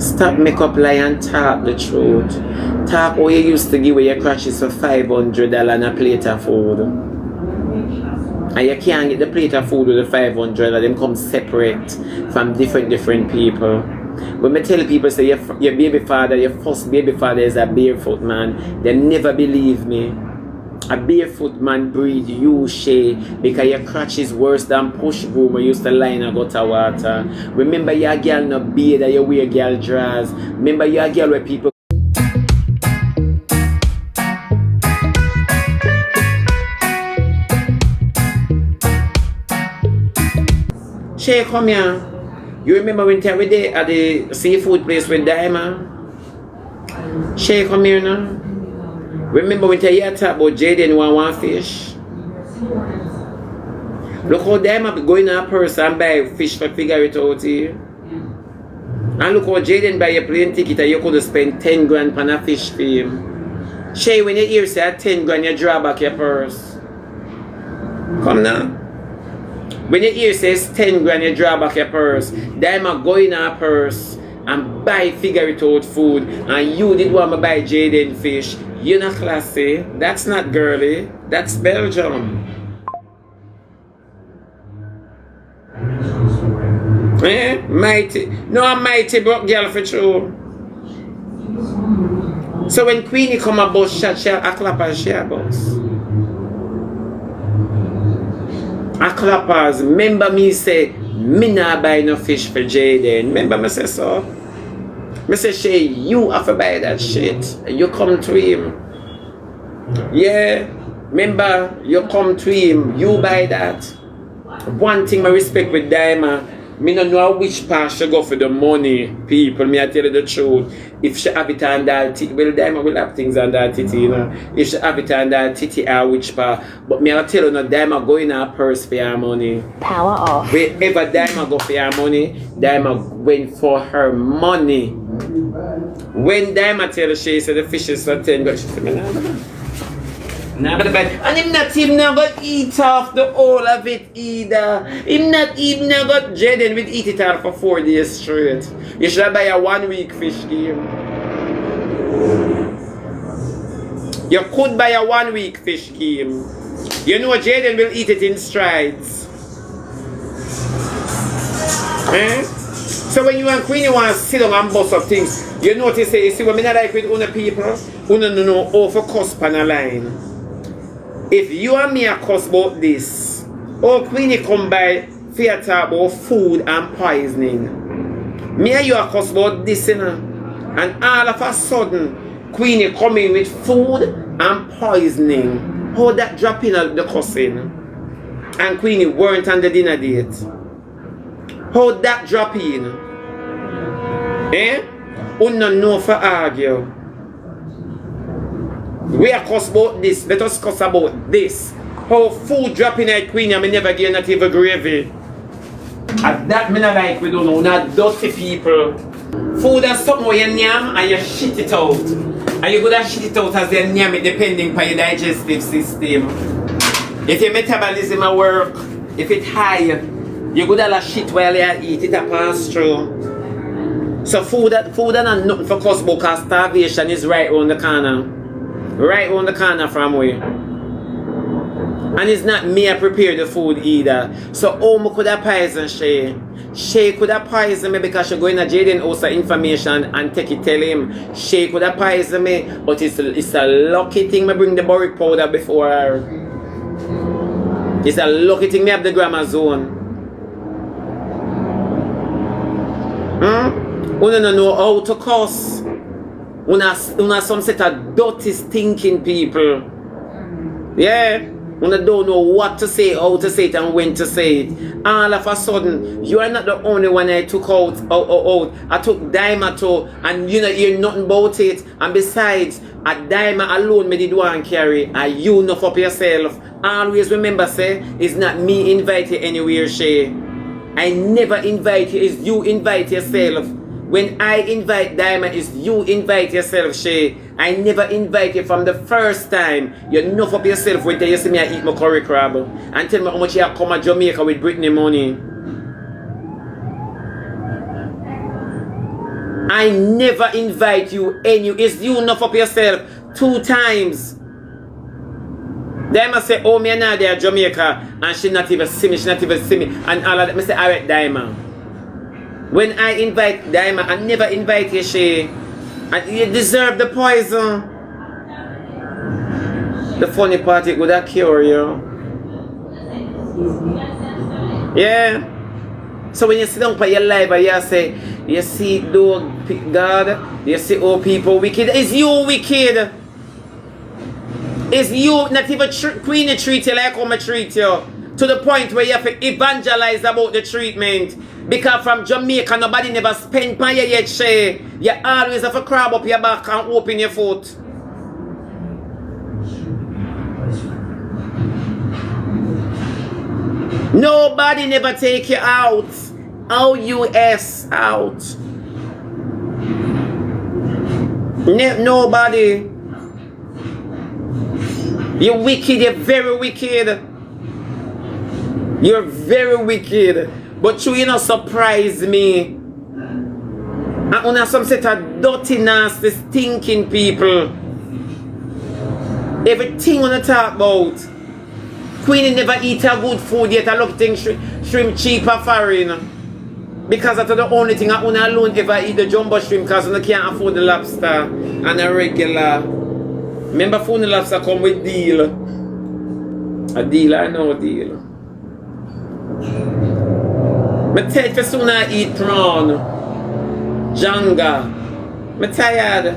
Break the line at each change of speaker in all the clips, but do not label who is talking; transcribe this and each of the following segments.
Stop make up lie and talk the truth. Talk how you used to give away your crashes for $500 and a plate of food. And you can't get the plate of food with the $500, them come separate from different people. When I tell people say your baby father, your first baby father is a barefoot man, they never believe me. A barefoot man breed you, Shay, because your crotch is worse than push broom when you used to lie in a gutter water. Remember your girl no beard that you wear girl drawers. Remember your girl where people Shay, come here. You remember when we there at the seafood place with Diamond? Shay, come here now. Remember when you talk about Jaden want fish? Look how Diamond go in a purse and buy fish for figure it out here. And look how Jaden buy a plane ticket and you could spend 10 grand on a fish for him. Shay, when you hear say 10 grand, you draw back your purse. Come now. When you hear says 10 grand, you draw back your purse. Diamond go in a purse and buy figure it out food. And you did want to buy Jaden fish. You're not classy. That's not girly. That's Belgium. Mighty. No, I'm mighty broke girl for true. So when Queenie come a bus shot, she'll clap and she a bus. A clappers, remember me say, me not buy no fish for Jaden. Remember me say so? Me say, Shay, you have to buy that shit. You come to him. Yeah, remember, you come to him, you buy that. One thing I respect with Diamond, me don't know which part she go for the money, people. Me I tell you the truth. If she have it on that titty, well, Diamond will have things on that titty, you know. If she have it on that titty, which part. But me I tell you, no, Diamond go in her purse for her money. Power off. Wherever Diamond go for her money, Diamond went for her money. When Diamond tell her, she said the fish is for 10 but she said, nah, but and him not even never eat off the whole of it either. Him not even never Jaden will eat it out for 4 days straight. You should buy a 1 week fish game. You could buy a 1 week fish game. You know Jaden will eat it in strides. Eh? So when you and Queenie want to sit down and bust up things, you notice say, you see what I like with other people? You know over cusp on a line. If you and me are cuss about this, oh Queenie come by fear talk about food and poisoning. Me and you are cuss about this, you know? And all of a sudden, Queenie come in with food and poisoning. How that drop in the cussing? And Queenie weren't on the dinner date. How that drop in? Eh? You don't know for argue. We are cuss about this. Let us cuss about this. How food dropping at Queenie and me never get not even gravy. And that me not like we don't know. Not dirty people. Food is something where you yam and you shit it out. And you go to shit it out as you yam it depending on your digestive system. If your metabolism work, if it high, you go to shit while you eat it a pass through. So food are nothing for cuss about because starvation is right around the corner. Right around the corner from where. And it's not me I prepare the food either. So Omo could have poisoned Shay. Shay could have poisoned me because she go in a Jaden house of information and take it tell him. Shay could have poisoned me, but it's a lucky thing me bring the boric powder before her. It's a lucky thing me have the grammar zone. You don't know how to cuss. Una some set of dirty stinking people. Yeah? Una don't know what to say, how to say it and when to say it. All of a sudden, you are not the only one I took out. I took Diamond to, and you know hear nothing about it. And besides, a Diamond alone me did one carry. And you enough up yourself. Always remember say, it's not me invite you anywhere, Shay. I never invite you, it's you invite yourself. When I invite Diamond, it's you invite yourself, Shay. I never invite you from the first time. You enough up yourself when you see me I eat my curry crab. And tell me how much you have come to Jamaica with Britney money. I I never invite you any. It's you enough up yourself 2 times. They must say, oh, me not there Jamaica, and she not even see me, and all of that. I say, alright, Diamond. When I invite Diamond, I never invite you, Shay. And you deserve the poison. The funny part, it would have cure you. Yeah. So when you sit down for your life and you say, you see dog God, you see all people wicked, it's you wicked. It's you, not even Queenie treat you like how I treat you. To the point where you have to evangelize about the treatment. Because from Jamaica, nobody never spent by you yet, Shay. You always have to crab up your back and open your foot. Nobody never take you out. O-U-S, out. Nobody. You're wicked, you're very wicked. You're very wicked. But you not surprise me. And on some set of dirty, nasty, stinking people. Everything on the talk about. Queenie never eat a good food yet. I love things shrimp cheap or foreign. Because that's the only thing I alone ever eat the jumbo shrimp because I can't afford the lobster and a regular. Remember phone the lobster come with deal. A deal or no deal. I'm tired for soon I eat prawn. Janga. I'm tired.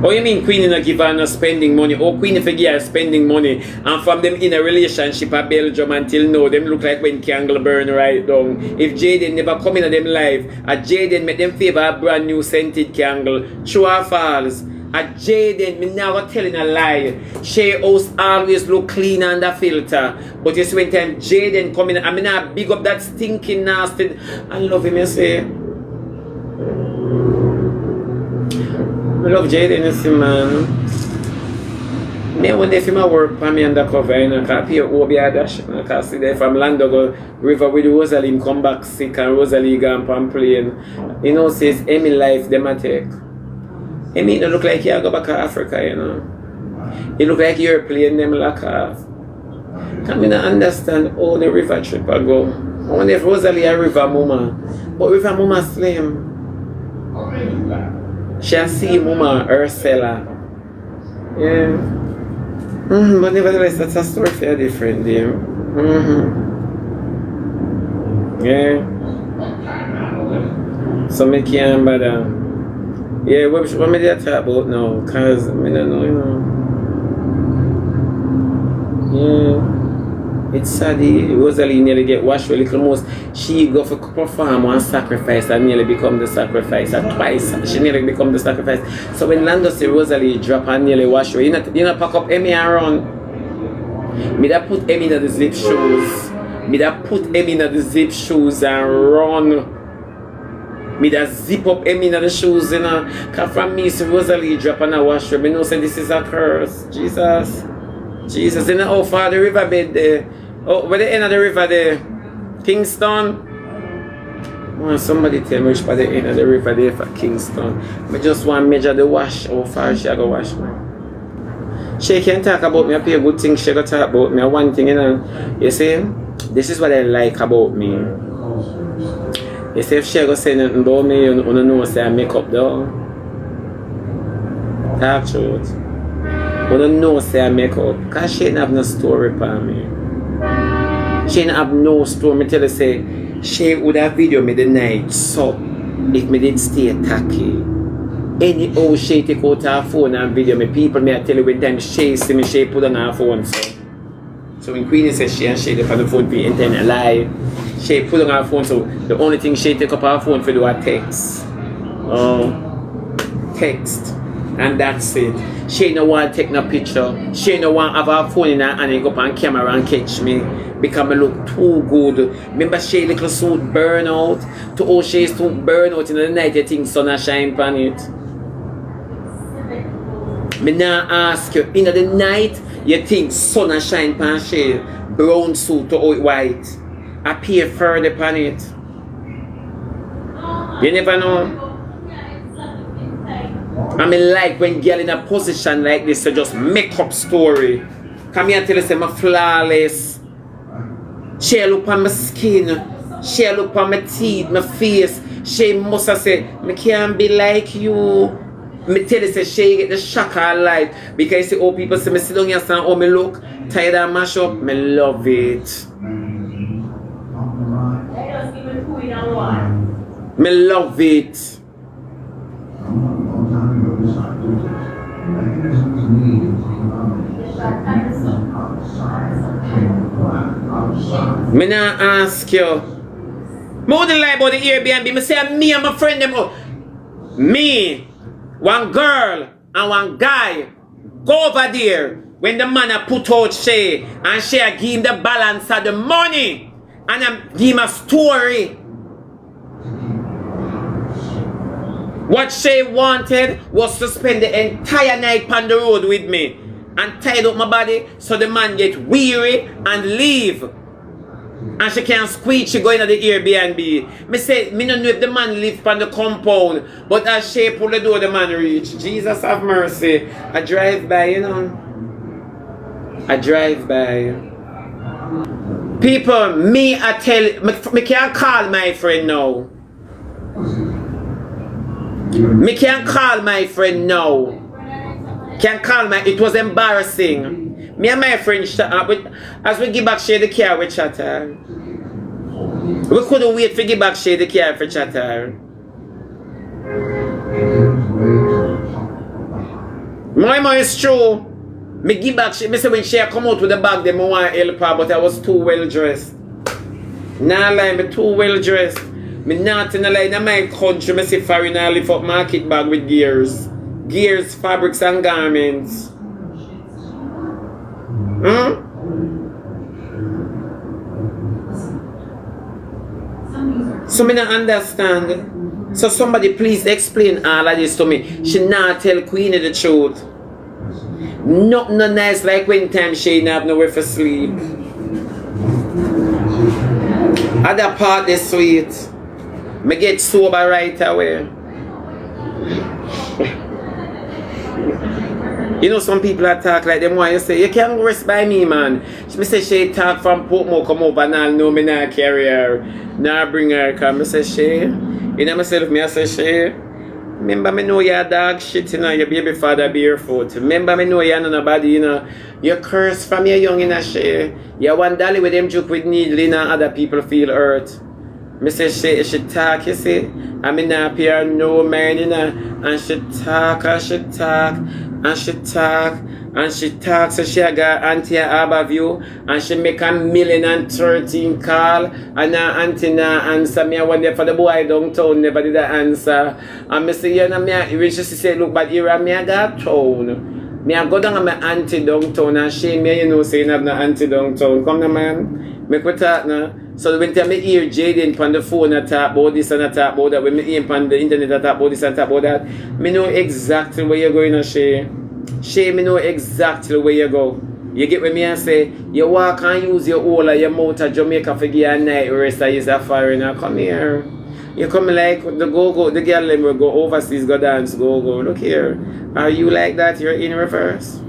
Oh, you mean Queenie not give her no spending money? Oh, Queenie forget her spending money. And from them in a relationship at Belgium until now, them look like when candle burn right down. If Jaden never come in them life, at Jaden make them favor a brand new scented candle. True or false? At Jaden, me never telling a lie. Shay house always look clean under filter. But you see when time Jaden come in, I mean I big up that stinking nasty. I love him, you say. I love Jaden, you see, man. Me wonder if he might work for me undercover, you know, because I pay Obi a dash. Because see there from Lando go river with Rosalie come back sick and Rosalie gone on plane. You know, says Emmy life, them a take. Emmy don't look like you go back to Africa, you know. You look like you're playing them like off. Can me not understand how the river trip I go. I wonder if Rosalie a river mama. But river mama slim. She see mama Ursula. Yeah. But nevertheless, that's a story for a different day. Yeah. So me can't bother. Yeah, what me did I talk about now? Cause I don't know, you know. Yeah. It's sad. Rosalie nearly get washed with a little most. She go for perform one sacrifice and nearly become the sacrifice. And twice she nearly become the sacrifice. So when Lando say Rosalie drop and nearly wash away, you know pack up Emmy and run. Me that put Emmy in the zip shoes. Me that put Emmy in the zip shoes and run. Me that zip up Emmy in the shoes, you know. Cause from me say Rosalie drop and I wash away. Me know say this is a curse. Jesus. Jesus, you know how far the riverbed there. Oh, where the end of the river there? Kingston? Oh, somebody tell me which by the end of the river there for Kingston. I just want to measure the wash, how far she go wash me. She can talk about me, I pay a good thing, she can talk about me. One thing, you know, you see, this is what I like about me. You see, if she go say nothing about me, you don't know say I make up though. Talk truth. I don't know say I make up. Because she ain't have no story for me. She ain't have no story. Me tell her say, she would have video me the night. So, if me did stay tacky. Anyhow, she take out her phone and video me. People may tell you when time she see me, she put on her phone. So when Queenie says she and she on the phone, be intend a lie. She put on her phone, so the only thing she take up her phone for do a text. Text. And that's it. She no want to take no picture. She no want to have her phone in her hand and go up on camera and catch me. Because I look too good. Remember she little suit burn out? To how she suit burn out in the night, you think sun a shine on it. Me now ask you, in the night, You think sun a shine pan Shay, brown suit to white. Appear further upon it. You never know. I mean, like when girl in a position like this to just make up story. Come here and tell us I'm flawless. She look on my skin. She look on my teeth, my face. She must have said, I can't be like you. Me tell you, say she get the shock of life. Because you see, all people say, me sit down here and say, oh, me look tired and mash up. Me love it. Me love it. Me not ask you. Me wouldn't lie about the Airbnb. Me say me and my friend them. Me, one girl and one guy go over there when the man a put out Shay and Shay a give him the balance of the money and I give him a story. What Shay wanted was to spend the entire night on the road with me and tied up my body so the man get weary and leave. And she can't squeeze, she go into the Airbnb. Me say, me don't know if the man live on the compound, but as Shay pull the door, the man reach. Jesus have mercy. I drive by, you know. I drive by. People, me I tell, me can't call my friend now. Me can't call my friend now. Can't call my, it was embarrassing. Me and my friend, as we give back Shay the car, we chatter. We couldn't wait for give back Shay the car for chatter. My is true. Me give back Shay, me say when Shay come out with the bag, they want to help her, but I was too well dressed. Nah lie, me too well dressed. Me not in a line in my country, me see foreign and lift up market bag with gears. Gears, fabrics and garments. So me not understand. So somebody please explain all of this to me. She not tell Queenie the truth. Not no nice like when time she not have nowhere for sleep. Other part is sweet. Me get sober right away. You know some people that talk like them want you say, you can't rest by me, man. Me say Shay talk from Portmore come over and I'll know me not carry her. Nah bring her come. Me say Shay. You know myself, me I say Shay. Remember me know you're dog shit, you know, your baby father barefoot. Remember me know you're not nobody, you know. You curse from your young in a Shay. You one dolly with them joke with needle, you know, other people feel hurt. Me say she talk, you see. I mean not appear no man, you know. And she talk and she talk. And she talk, so she got auntie Aberview, and she make 1,013,000 call, and her auntie na answer me. I wonder for the boy downtown never did answer. And me say, you know, when she say, look, but here me I got town. Me I go down and my auntie downtown, and she me, you know, saying have no auntie downtown. Come on, man, make we talk now. So when I hear Jaden on the phone and talk about this and talk about that, when I hear on the internet and talk about this and talk about that, I know exactly where you're going, Shay. Shay, I know exactly where you go. You get with me and say, you walk and use your whole of your mouth to Jamaica for give a night rest and use a foreigner. Come here. You come like the go-go, the girl them will go overseas, go dance, go-go. Look here. Are you like that? You're in reverse.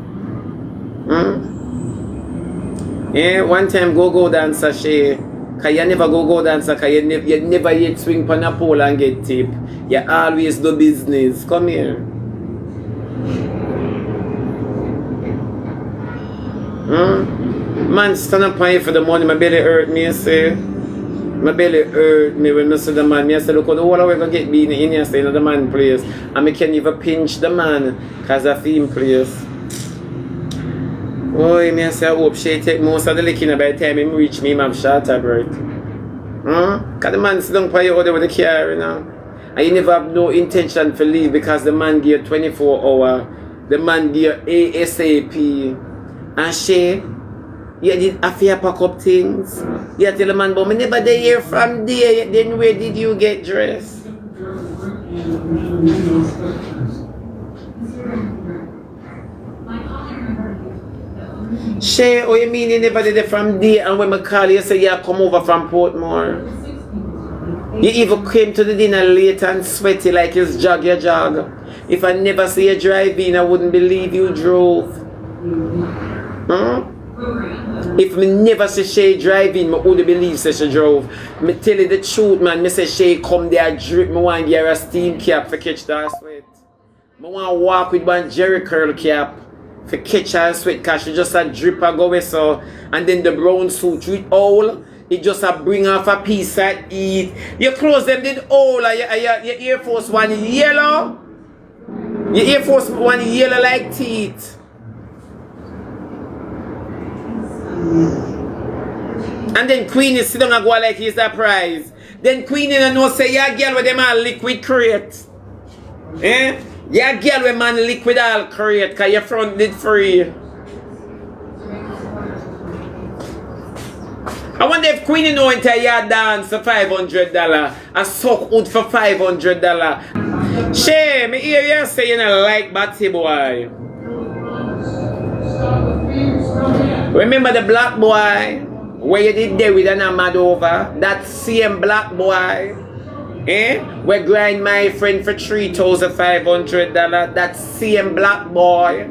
Yeah, one time go dancer, Shay. Cause you never go dancer, cause you never yet swing on a pole and get tip. You always do business. Come here. Man stand up on you for the money, my belly hurt me, you say. My belly hurt me when I see the man. I say, look, the whole way gonna get beaten in here, say, the man place. And I can't even pinch the man, cause I feel him place. Oh, I say, I hope she take most of the licking by the time he reach me, I have shorter break. Cause the man sit down by you out there with the car, you know. And you never have no intention to leave because the man give you 24 hours. The man give you ASAP. And Shay, you did have to pack up things. You tell the man, but me never dey hear from there. Then where did you get dressed? Shay, oh you mean you never did it from there and when I call you say you come over from Portmore? You even came to the dinner late and sweaty like it's jog your jog. If I never see you driving, I wouldn't believe you drove. If me never see Shay driving, I wouldn't believe say she drove. Me tell you the truth, man. Me say Shay come there drip. Me want get a steam cap for catch that sweat. Me want walk with one Jerry curl cap for catch her sweat cause she just a drip a go so. And then the brown suit with all. It just a bring off a piece and eat. Your clothes them did all. Your Air Force One yellow. Your Air Force One yellow like teeth. And then Queenie sit down and go like he's a prize. Then Queenie don't know say yeah girl with them all liquid crate. Eh? Yeah girl with man liquid all crate cause your front did free. I wonder if Queenie know into your dance for $500 and suck wood for $500. Shay, me hear you say you don't like Batty boy. Remember the black boy where you did there with an mad over? That same black boy, eh? We grind my friend for $3,500. That same black boy.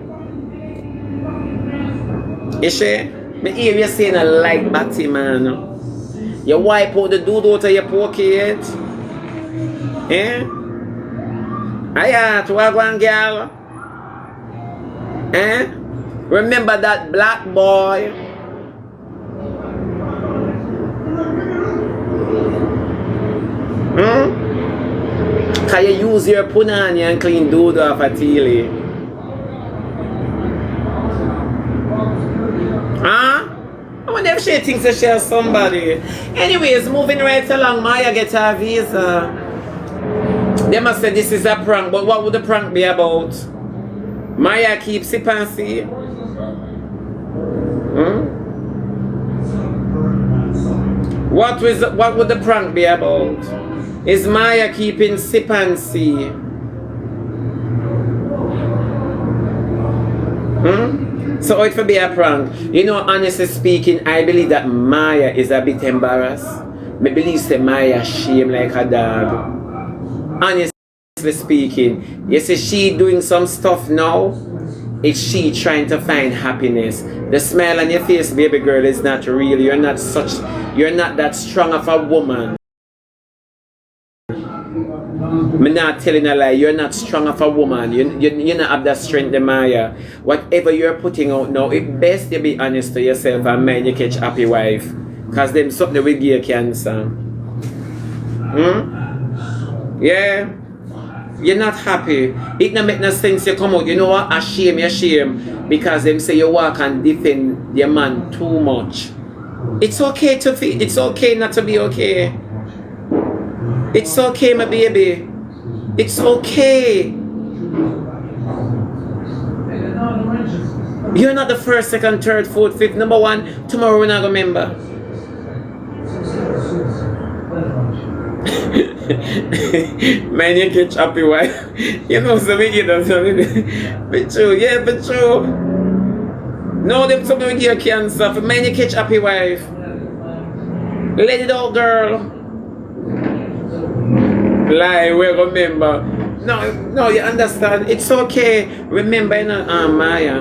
You see? Me hear you saying I like Batty man. You wipe out the dude out of your pocket. Eh? Ayat, wagwan girl. Eh? Remember that black boy? Can you use your punani and clean dude off a teely? Huh? I wonder if she thinks that she has somebody. Anyways, moving right along, Maya gets her visa. They must say this is a prank, but what would the prank be about? Maya keeps sip and see. What would the prank be about? Is Maya keeping sip and see? So it would be a prank. You know, honestly speaking, I believe that Maya is a bit embarrassed. I believe that Maya shame like a dog. Honestly speaking, you see she doing some stuff now. It's she trying to find happiness. The smile on your face, baby girl, is not real. You're not that strong of a woman. I'm not telling a lie. You're not strong of a woman. You not have that strength, Maya. Whatever you're putting out now, it's best you be honest to yourself and mind you catch happy wife. Because them something will give you cancer. Yeah. You're not happy. It don't make no sense you come out. You know what? You're shame. Because them say you walk and defend your man too much. It's okay to feel. It's okay not to be okay. It's okay, my baby. It's okay. You're not the first, second, third, fourth, fifth. Number one, tomorrow we're not gonna remember. Man, you catch happy wife. You know, so we get them something. But true, yeah, but true. No, them something we give you cancer. Man, you catch happy wife. Let it out, girl. Lie, we remember. No, you understand. It's okay. Remember, you know, Maya.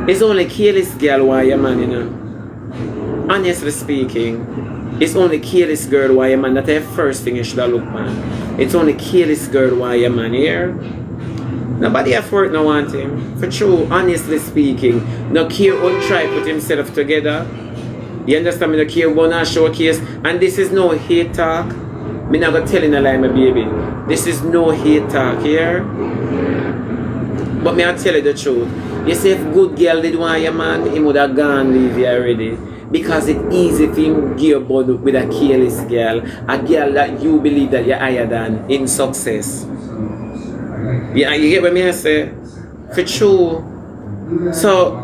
It's only careless girl why you man, you know. Honestly speaking, it's only careless girl why you man. That's the first thing you should have looked man. It's only careless girl why you man here. Nobody have work no want him. For true, honestly speaking, no care won't try put himself together. You understand me? No care won't showcase. And this is no hate talk. Me not gonna tell you a lie, my baby. This is no hate talk here. But me I tell you the truth. You see, if good girl did want your man, he would have gone leave you already. Because it's easy for him to give bud with a careless girl. A girl that you believe that you're higher than in success. Yeah, you get what me I say? For true. So,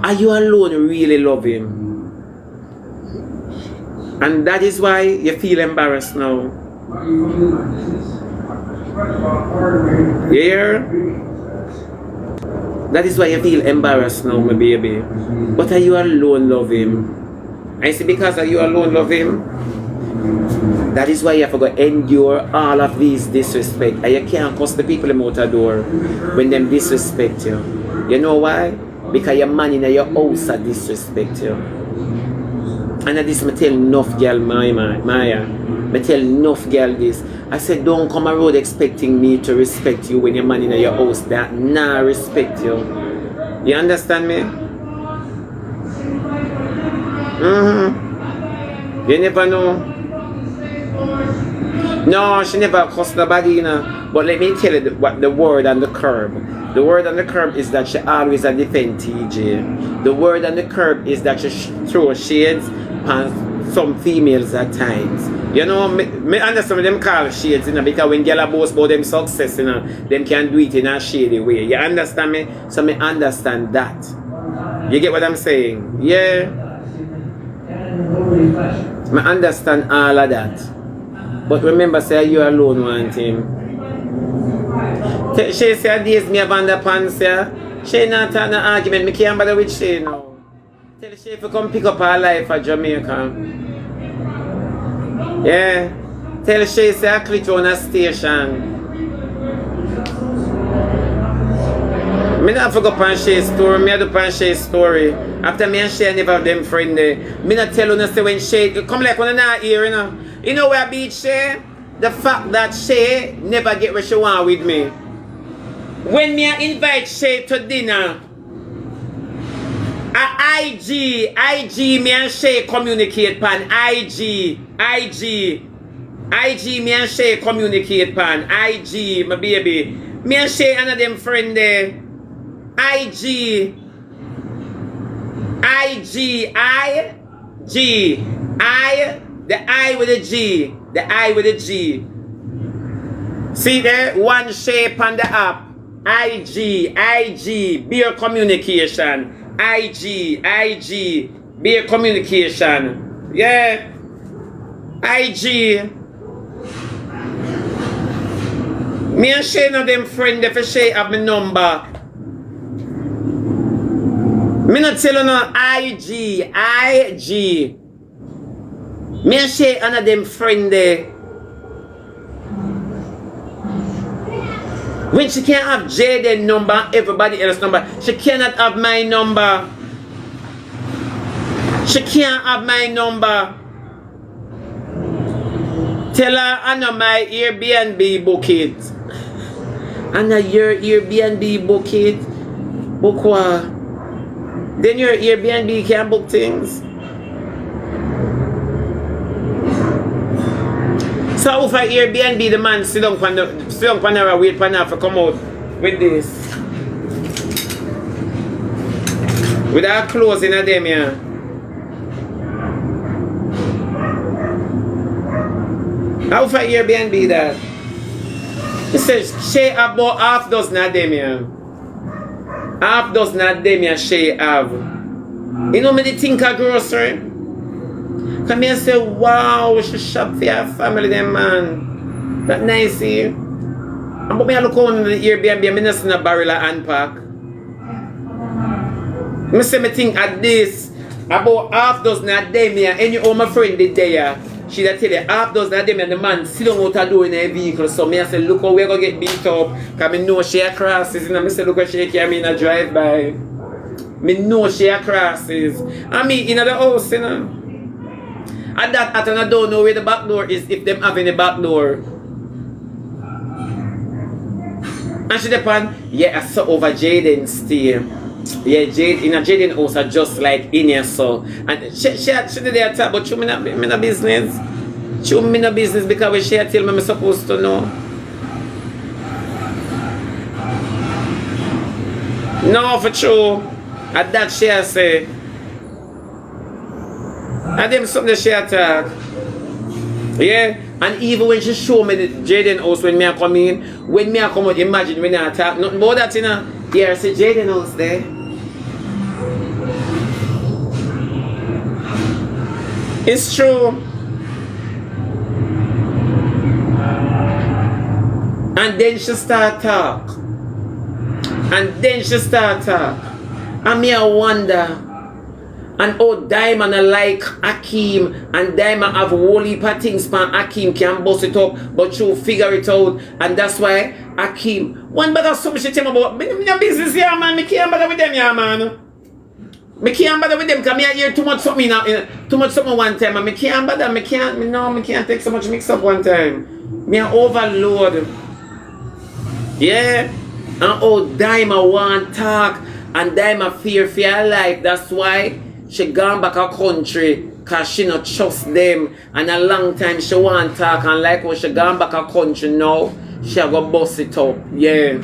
are you alone really love him? And that is why you feel embarrassed now. You hear? That is why you feel embarrassed now, my baby. But are you alone love him? I see because are you alone love him? That is why you have to go endure all of these disrespect. And you can't cuss the people out the door when them disrespect you. You know why? Because your man in your house a disrespect you. And this me tell enough girl Maya. Me tell enough girl this. I said don't come around expecting me to respect you when your man in your house that nah respect you. You understand me? You never know. No, she never cussed nobody, you know. But let me tell you what the word on the curb. The word on the curb is that she always a defend TJ. The word on the curb is that she throw shades on some females at times. You know, me understand them call shades, you know, because when girls boast about them success, you know, them can do it in a shady way. You understand me? So me understand that. You get what I'm saying? Yeah. I understand all of that. But remember, say you alone want him. Shay say days me have underpants, yeah. Shay not an argument, me can't bother with Shay now. Tell Shay to come pick up her life at Jamaica. Yeah. Tell Shay say I click on a station. Me not forget upon Shay's story, me do upon Shay's story. After me and Shay never have them friend there. Me not tell you say when Shay come like when I not here, you know. You know where I beat Shay? The fact that Shay never get what she want with me. When me invite Shay to dinner, IG me and Shay communicate pan IG me and Shay communicate pan IG my baby. Me and Shay and them friend there. IG the I with a G. The I with a G. See there? One shape on the app. IG, beer communication. IG, beer communication. Yeah. IG. Me and Shay and them friend if Shay have my number. Me not tell you no IG. Me and Shay and them friend there. When she can't have Jaden number, everybody else number, she cannot have my number. She can't have my number. Tell her I know my Airbnb book it. I know your Airbnb book it. Book what? Then your Airbnb can book things. So if I Airbnb the man sit down on the wait for her to come out with this. With our clothes in a them here. How if I Airbnb that? He says Shay have about half dozen of them here. Half dozen of them here Shay have. You know me the think of grocery? Come here and say, wow, she shop for your family, them man. That nice, see? And but me look on the Airbnb, I'm not seeing a barrel of unpack. I say me think at this, about half dozen of them here, and you owe my friend did there. She that tell you, half dozen of them and the man sit down out a door in a vehicle. So me I say, look how we're going to get beat up. Because I know she a crosses, and I say, look how she carry me in a drive-by. Me know she a crosses. I mean, in the house, you know. And that at I don't know where the back door is if them having a back door. And she depend, yeah, I saw over Jaden stay. Yeah, Jaden house are just like in here so. And she did there talk but me not business. She me no business because when she tell me I'm supposed to know. No for true. At that she say. And them something she attack. Yeah? And even when she show me the Jaden house when me I come in, when me I come out, imagine when I attack, nothing about that, you know. Yeah, I say Jaden house there. It's true. And then she start talk. And then she start talk. And me I wonder. And oh, Diamond I like Hakeem, and Diamond have whole heap of things for Hakeem can bust it up, but you figure it out, and that's why Hakeem. One bag of something she tell me about me no business here, man. Me can't bother with them, yeah, man. Me can't bother with them because me I hear too much something now, too much something one time, and me can't bother. Me can't take so much mix up one time. Me I overload. Yeah, and oh, Diamond want talk, and Diamond fear for her life. That's why she gone back her country because she not trust them, and a long time she want talk, and like when she gone back her country now, she a go bust it up. Yeah.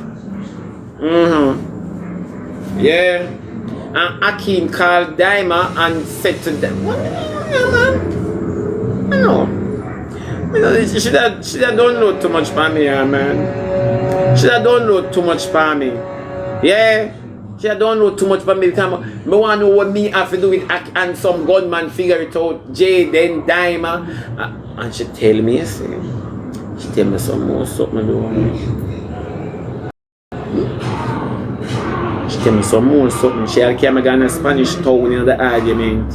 Yeah. And Hakeem called Daima and said to them, what man? I know. She don't know too much for me, yeah, man. She don't know too much for me. Yeah. She don't know too much for me because I want to know what me have to do with and some gunman figure it out. Jaden, Daima. And she tell me, you see. She tell me some more something do. She tell me some more something. She came again a Spanish town in the argument.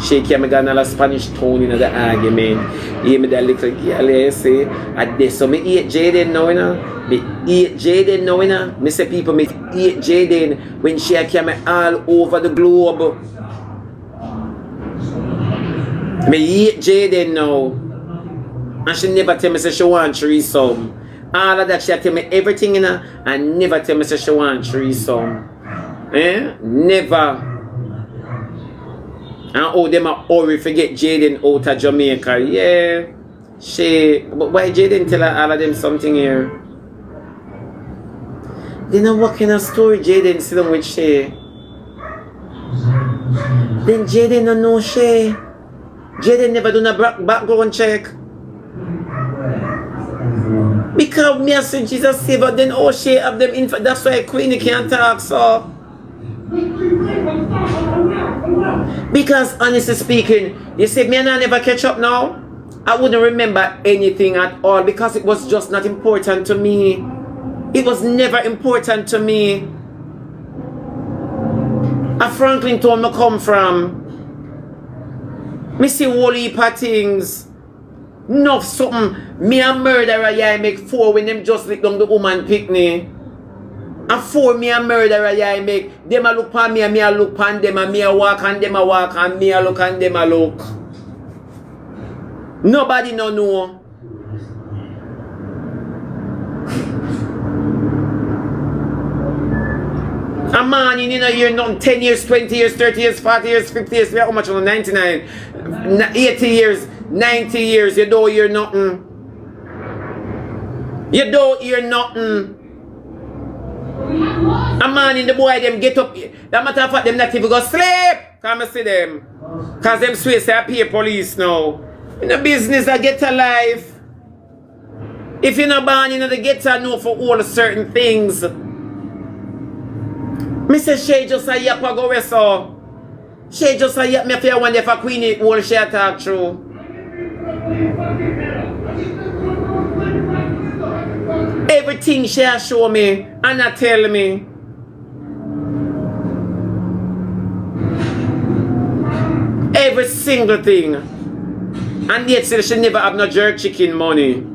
She came again a Spanish town in the argument. Hear me that little girl here say, I did so me eat Jaden now, you know. Me eat Jaden now, you know. Me say people me eat Jaden when she came all over the globe. Me eat Jaden now. And she never tell me say she want threesome. All of that she tell me everything in her and never tell me say she want threesome. Never. And oh, them a hurry forget Jaden out of Jamaica. Yeah. But why Jaden tell her all of them something here? They know what kind of story Jaden sit down with Shay. Then Jaden don't know Shay. Jaden never done a background check. Because me I say Jesus saved her, then oh Shay have them info. That's why Queenie can't talk so. Because honestly speaking, you see me and I never catch up now. I wouldn't remember anything at all because it was just not important to me. It was never important to me. A Franklin town me come from. Me see whole heap of things. Enough something. Me a murderer, yeah, I make 4 when them just lick down the woman picnic. And 4 me a murderer, yeah, I make. Them a look on me and me a look on them and me a walk and them a walk and me a look and them a look. Nobody no know. A man in a year, nothing, 10 years, 20 years, 30 years, 40 years, 50 years, how much on 99, 80 years, 90 years, you don't hear nothing. You don't hear nothing. A man in the boy, them get up, that matter of fact, them not even go sleep. Come and see them. Because them swear say I pay police now. In the business, I get a life. If you're not born, you know, they get to know for all certain things. Mr. Shay just a yap a go so. Shay just a yap me fear one day for Queenie whole she talk through. Everything she show me and I tell me. Every single thing. And yet still she never have no jerk chicken money.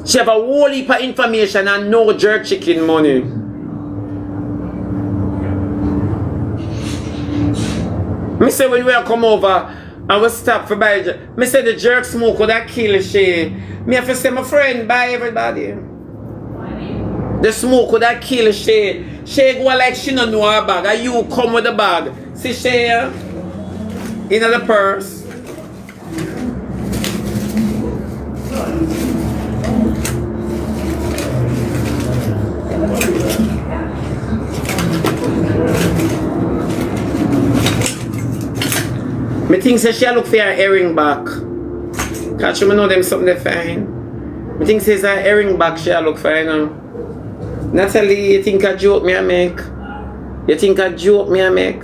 She have a whole heap of information and no jerk chicken money. Me say when we come over and we stop for buy, me say the jerk smoke would have kill Shay. Me have to say my friend, bye everybody. The smoke would have kill Shay. Shay go like she don't know her bag and you come with the bag. See Shay in the purse. Me think say she look for her earring back. Catch me know them something they find. Me think say her earring back she look for, you know. Natalie, you think a joke me I make? You think a joke me I make?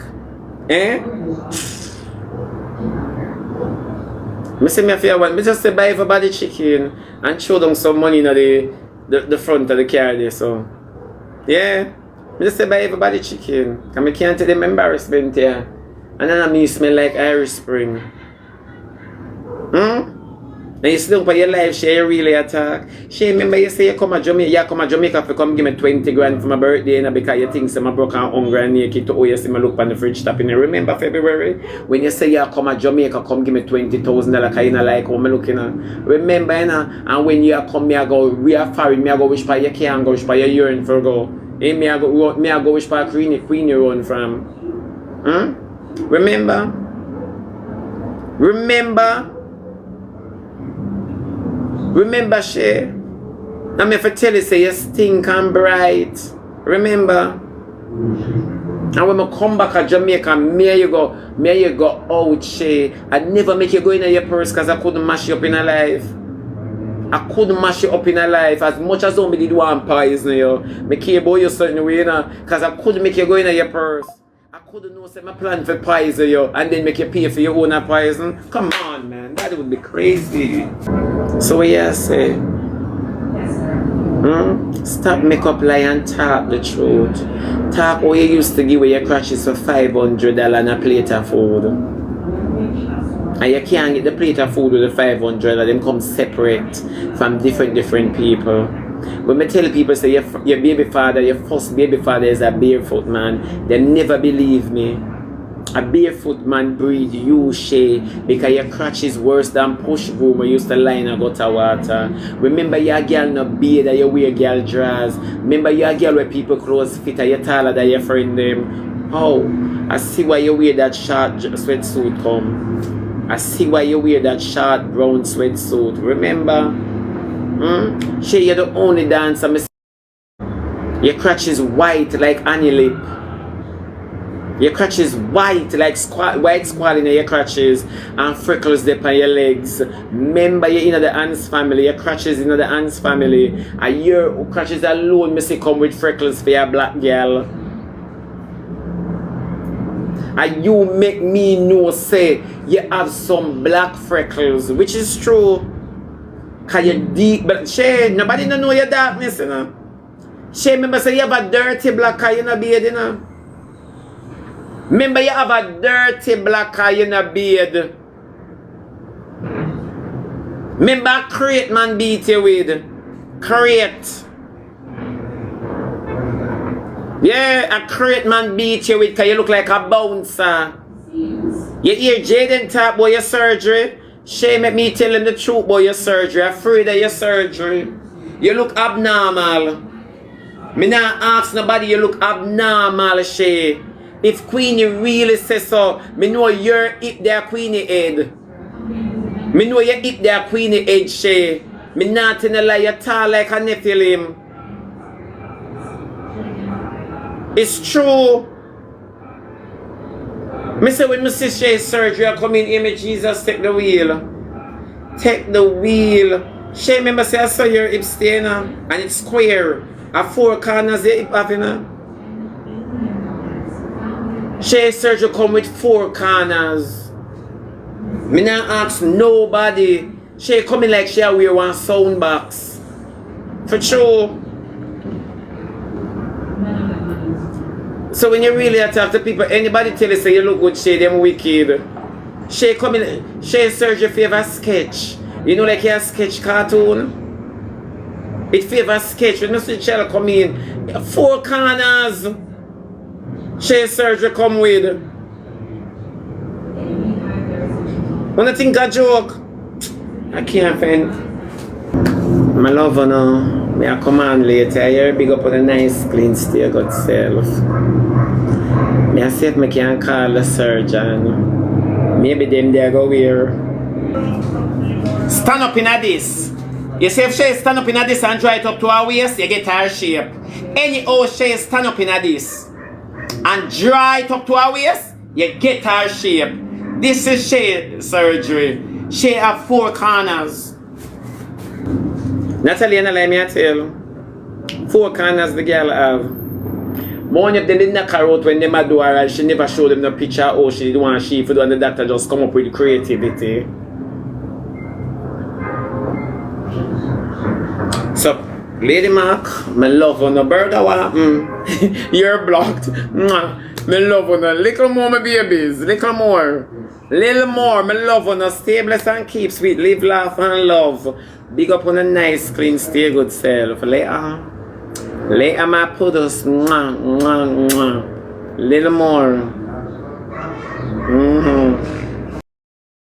Me say me fear one. Me just say buy everybody chicken and show them some money in the the front of the car there, so yeah. I just say buy everybody chicken. Cause I can't tell them embarrassment here. And then I mean smell like Irish Spring. And you still for your life, Shay, you really attack. Shay, remember you say you come to Jamaica for come give me 20 grand for my birthday and because you think I'm broke and hungry and naked to you see me look on the fridge top in there. Remember February? When you say you come to Jamaica, come give me $20,000 because you don't like how I'm looking at. Remember, you know, and when you come, me I go, we are foreign, me I go wish for you can't go, wish for your urine for go. Hey, me I go wish for Queen you run from. Remember? Remember, Shay? I'm if I tell you, say you stink and bright. Remember? And when I come back to Jamaica, me you go out, Shay. I'd never make you go in your purse because I couldn't mash you up in a life. I couldn't mash you up in a life as much as somebody did one poison you. Me care about you certain way, you know, because I couldn't make you go in your purse. I couldn't know say my plan for poison you and then make you pay for your own poison. Come on, man, that would be crazy. So what you say? Stop make up lie and talk the truth. Talk how you used to give away your crutches for $500 and a plate of food. And you can't get the plate of food with the $500, them come separate from different people. When I tell people say your baby father, your first baby father is a barefoot man, they never believe me. A barefoot man breed you, Shay, because your crutch is worse than push broom where you used to lie in a gutter water. Remember your girl no beard that you wear girl drawers. Remember your girl where people clothes fit and you taller than your friend them. Oh, I see why you wear that short sweatsuit come. I see why you wear that short brown sweatsuit. Remember? Shay, you're the only dancer. Your crutch is white like Annie Lip. Your crutch is white like white squalling in your crutches and freckles there on your legs. Remember you're in the Ants family. Your crutches in the Ants family. And your crutches alone must come with freckles for your black girl. And you make me know say you have some black freckles, which is true. Cause you're deep, but Shay, nobody don't know your darkness, you know. Shay, remember say you have a dirty black eye in a beard, you know. Remember you have a dirty black eye in a beard. Remember a crate man beat you with. Crate. Yeah, a crate man beat you with because you look like a bouncer. You hear Jaden talk about your surgery? Shay, make me tell him the truth about your surgery. Afraid of your surgery. You look abnormal. Me not ask nobody you look abnormal, Shay. If Queenie really says so, me know you're hip there Queenie head. Me know you hip there Queenie head, Shay. Me not tell a lie, you tall like a Nephilim. It's true. Me say when me see Shay's surgery, I come in here, me Jesus take the wheel. Take the wheel. Shay, remember say I saw your hip stay, and it's square. At 4 corners your hip have, you know. Shay's surgery come with 4 corners. Me not ask nobody. Shay coming like she wear one sound box. For sure. So when you really attack the people, anybody tell you say you look good, Shay, them wicked. Shay coming, Shay's surgery favor sketch. You know like your sketch cartoon? It favor sketch. When you see the child come in, 4 corners. Shay's surgery come with. When I think a joke, I can't find. My lover now. Me I come on later. I hear big up on a nice clean stay good self. Me I see if me can call the surgeon. Maybe them there go wear. Stand up in a this. You see if Shay stand up in a this and draw it up to her waist, you get her shape. Any old Shay stand up in a this and draw it up to her waist, you get her shape. This is Shay surgery. Shay have 4 corners. Natalie, let me tell 4 corners the girl have. One of them did knock her out when they do her and she never showed them the picture how she did want she for and the doctor just come up with creativity. So Lady Mac, me love on the burger what? You're blocked. Mwah. Me love on a little more, my babies. Little more. Little more. Me love on a stay blessed and keep sweet. Live, laugh, and love. Big up on a nice, clean, stay good self. Later. Later, my puddles. Mwah, mwah, mwah. Little more.